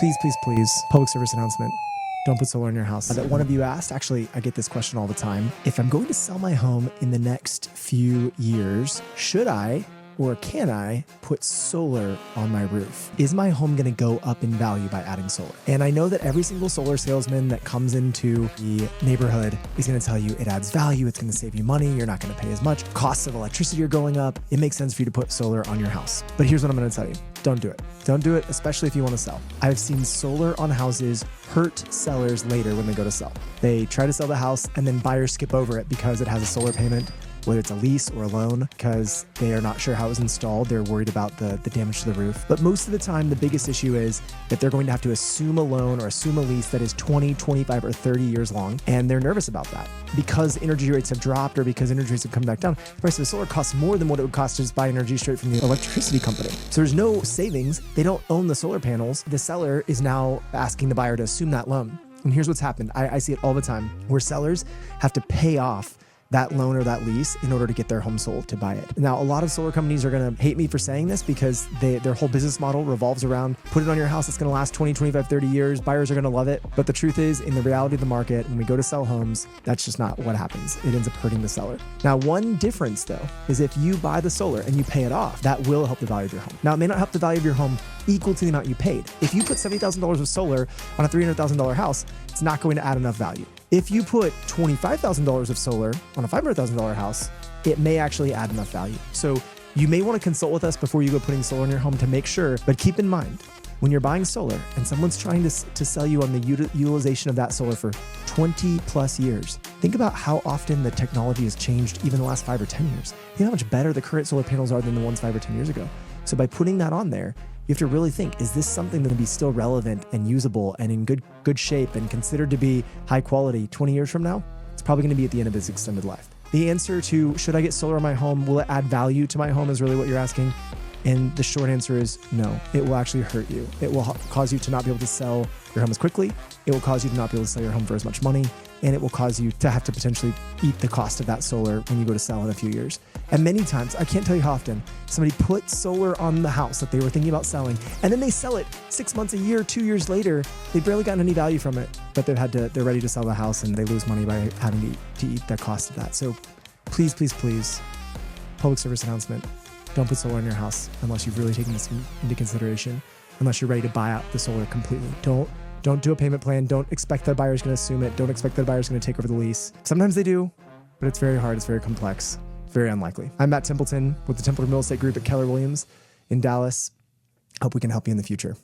Please, please, please, public service announcement. Don't put solar in your house. That one of you asked, actually, I get this question all the time. If I'm going to sell my home in the next few years, should I or can I put solar on my roof? Is my home going to go up in value by adding solar? And I know that every single solar salesman that comes into the neighborhood is going to tell you it adds value, it's going to save you money, you're not going to pay as much, costs of electricity are going up, it makes sense for you to put solar on your house. But here's what I'm going to tell you. Don't do it. Don't do it, especially if you want to sell. I've seen solar on houses hurt sellers later when they go to sell. They try to sell the house and then buyers skip over it because it has a solar payment, whether it's a lease or a loan, because they are not sure how it was installed. They're worried about the damage to the roof. But most of the time, the biggest issue is that they're going to have to assume a loan or assume a lease that is 20, 25, or 30 years long. And they're nervous about that because energy rates have dropped or because energy rates have come back down. The price of the solar costs more than what it would cost to just buy energy straight from the electricity company. So there's no savings. They don't own the solar panels. The seller is now asking the buyer to assume that loan. And here's what's happened. I see it all the time where sellers have to pay off that loan or that lease in order to get their home sold to buy it. Now, a lot of solar companies are going to hate me for saying this because their whole business model revolves around put it on your house. It's going to last 20, 25, 30 years. Buyers are going to love it. But the truth is, in the reality of the market, when we go to sell homes, that's just not what happens. It ends up hurting the seller. Now, one difference though, is if you buy the solar and you pay it off, that will help the value of your home. Now, it may not help the value of your home equal to the amount you paid. If you put $70,000 of solar on a $300,000 house, it's not going to add enough value. If you put $25,000 of solar on a $500,000 house, it may actually add enough value. So you may want to consult with us before you go putting solar in your home to make sure, but keep in mind, when you're buying solar and someone's trying to sell you on the utilization of that solar for 20 plus years, think about how often the technology has changed even the last 5 or 10 years. Think how much better the current solar panels are than the ones 5 or 10 years ago. So by putting that on there, you have to really think, is this something that will be still relevant and usable and in good shape and considered to be high quality 20 years from now? It's probably going to be at the end of its extended life. The answer to, should I get solar on my home? Will it add value to my home is really what you're asking. And the short answer is no, it will actually hurt you. It will cause you to not be able to sell your home as quickly. It will cause you to not be able to sell your home for as much money. And it will cause you to have to potentially eat the cost of that solar when you go to sell in a few years. And many times, I can't tell you how often, somebody put solar on the house that they were thinking about selling, and then they sell it 6 months, a year, 2 years later. They've barely gotten any value from it, but they're ready to sell the house and they lose money by having to eat the cost of that. So please, please, please, public service announcement. Don't put solar in your house unless you've really taken this into consideration, unless you're ready to buy out the solar completely. Don't do a payment plan. Don't expect that buyer's going to assume it. Don't expect that buyer's going to take over the lease. Sometimes they do, but it's very hard. It's very complex. Very unlikely. I'm Matt Templeton with the Templeton Real Estate Group at Keller Williams in Dallas. Hope we can help you in the future.